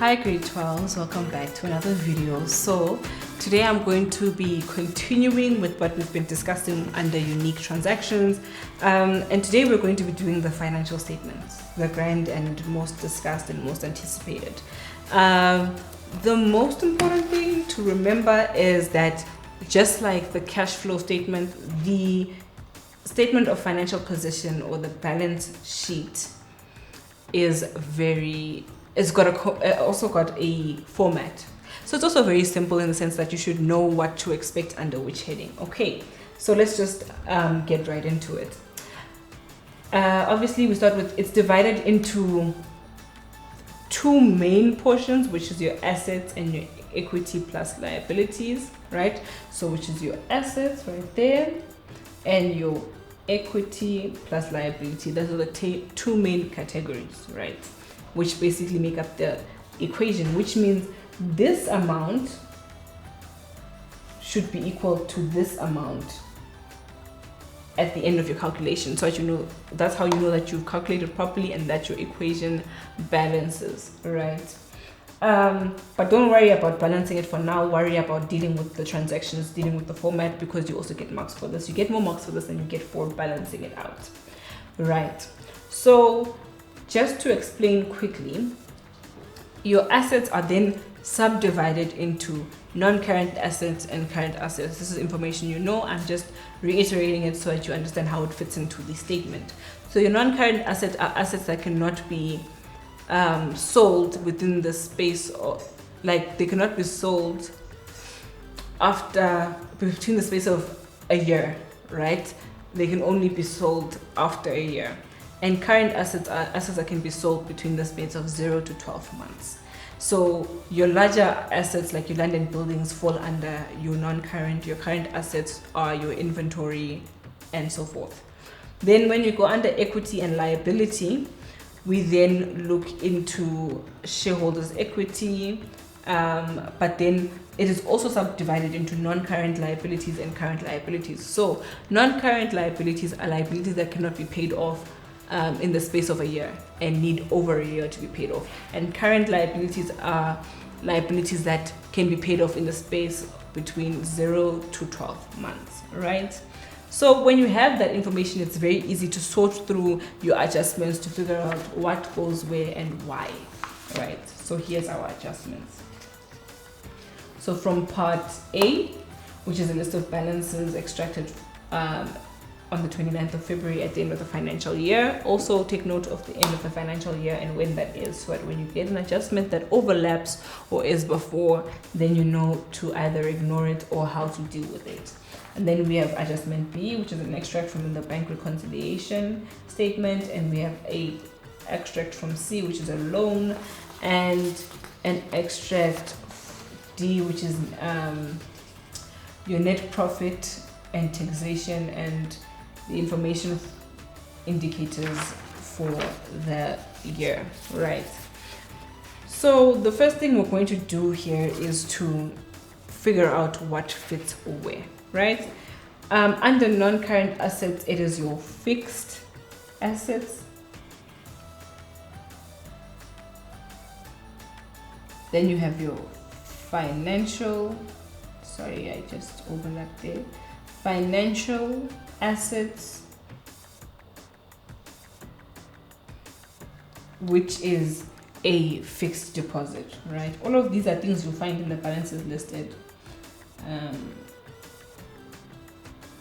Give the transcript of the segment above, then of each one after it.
Hi grade 12s, welcome back to another video. So today I'm going to be continuing with what we've been discussing under unique transactions, and today we're going to be doing the financial statements, the grand and most discussed and most anticipated. The most important thing to remember is that just like the cash flow statement, the statement of financial position or the balance sheet also got a format. So it's also very simple in the sense that you should know what to expect under which heading. Okay, so let's just get right into it. Obviously we start with, it's divided into two main portions, which is your assets and your equity plus liabilities, right? So which is your assets right there and your equity plus liability. Those are the two main categories, right? Which basically make up the equation, which means this amount should be equal to this amount at the end of your calculation, so that you know, that's how you know that you've calculated properly and that your equation balances, right? But don't worry about balancing it for now. Worry about dealing with the transactions, dealing with the format, because you also get marks for this. You get more marks for this than you get for balancing it out, right? So just to explain quickly, your assets are then subdivided into non-current assets and current assets. This is information you know. I'm just reiterating it so that you understand how it fits into the statement. So your non-current assets are assets that cannot be sold within the space, or like they cannot be sold between the space of a year, right? They can only be sold after a year. And current assets are assets that can be sold between the space of 0 to 12 months. So your larger assets like your land and buildings fall under your non-current. Your current assets are your inventory and so forth. Then when you go under equity and liability, we then look into shareholders' equity, but then it is also subdivided into non-current liabilities and current liabilities. So non-current liabilities are liabilities that cannot be paid off in the space of a year and need over a year to be paid off. And current liabilities are liabilities that can be paid off in the space between 0 to 12 months, right? So when you have that information, it's very easy to sort through your adjustments to figure out what goes where and why, right? So here's our adjustments. So from part A, which is a list of balances extracted on the 29th of February at the end of the financial year. Also take note of the end of the financial year and when that is, so that when you get an adjustment that overlaps or is before, then you know to either ignore it or how to deal with it. And then we have adjustment B, which is an extract from the bank reconciliation statement, and we have a extract from C, which is a loan, and an extract D, which is your net profit and taxation and the information indicators for the year, right? So the first thing we're going to do here is to figure out what fits where, right? Under non-current assets, it is your fixed assets. Then you have your financial, sorry, I just overlapped there. Financial assets, which is a fixed deposit, right? All of these are things you'll find in the balances listed.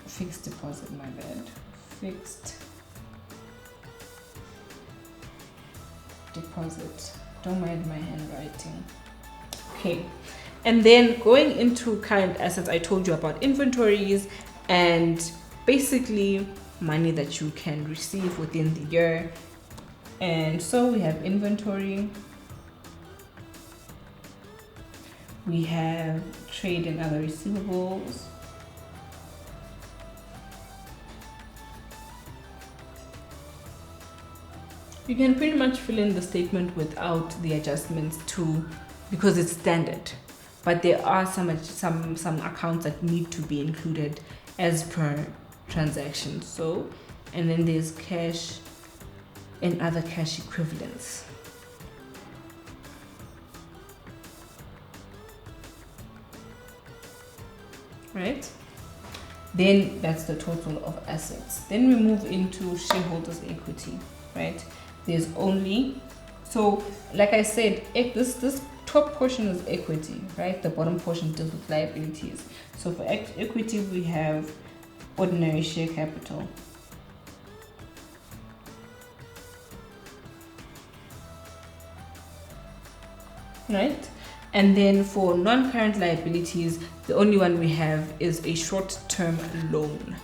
Fixed deposit, my bad. Fixed deposit. Don't mind my handwriting. Okay. And then going into current assets, I told you about inventories and basically money that you can receive within the year. And so we have inventory, we have trade and other receivables, you can pretty much fill in the statement without the adjustments too, because it's standard. But there are some accounts that need to be included as per transaction. So, and then there's cash and other cash equivalents. right? Then that's the total of assets. Then we move into shareholders' equity, right? There's only, so like I said, this top portion is equity, right? The bottom portion deals with liabilities. So for equity, we have ordinary share capital, right? And then for non-current liabilities, the only one we have is a short-term loan.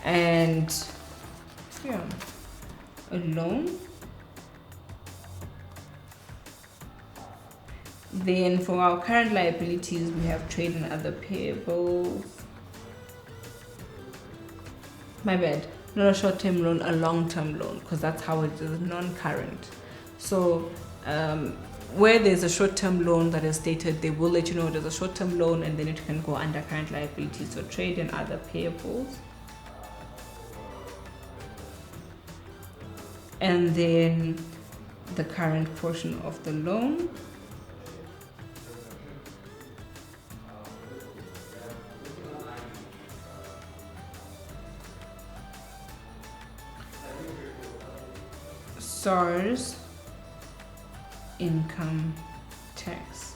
And yeah, a loan. Then for our current liabilities, we have trade and other payables. My bad, not a short-term loan, a long-term loan, because that's how it is, non-current. So where there's a short-term loan that is stated, they will let you know there's a short-term loan, and then it can go under current liabilities. So trade and other payables. And then the current portion of the loan. SARS income tax.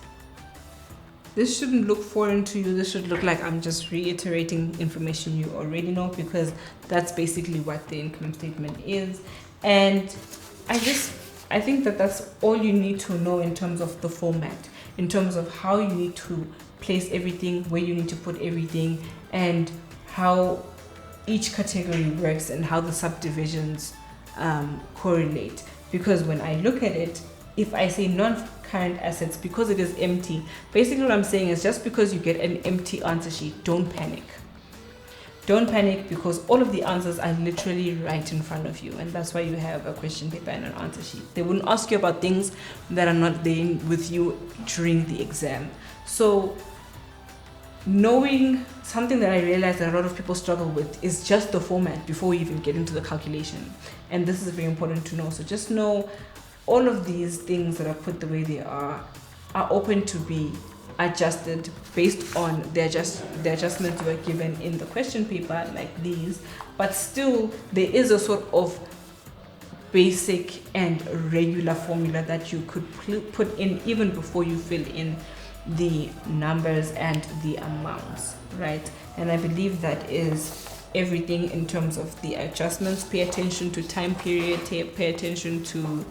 This shouldn't look foreign to you. This should look like I'm just reiterating information you already know, because that's basically what the income statement is. And I think that that's all you need to know in terms of the format, in terms of how you need to place everything, where you need to put everything, and how each category works and how the subdivisions correlate. Because when I look at it, if I say non-current assets, because it is empty, basically what I'm saying is, just because you get an empty answer sheet, don't panic. Don't panic, because all of the answers are literally right in front of you, and that's why you have a question paper and an answer sheet. They wouldn't ask you about things that are not there with you during the exam. So knowing something that I realized that a lot of people struggle with is just the format before you even get into the calculation. And this is very important to know. So just know all of these things that are put the way they are open to be adjusted based on the adjustments you are given in the question paper, like these. But still, there is a sort of basic and regular formula that you could put in even before you fill in the numbers and the amounts, right? And I believe that is everything in terms of the adjustments. Pay attention to time period, pay attention to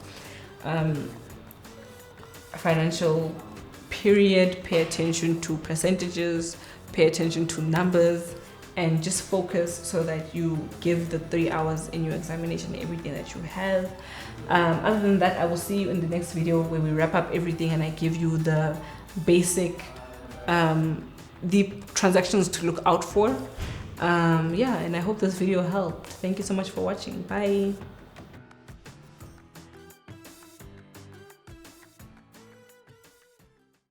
financial period, pay attention to percentages, pay attention to numbers, and just focus so that you give the 3 hours in your examination everything that you have. Other than that, I will see you in the next video where we wrap up everything and I give you the basic the transactions to look out for. Yeah, and I hope this video helped. Thank you so much for watching. Bye.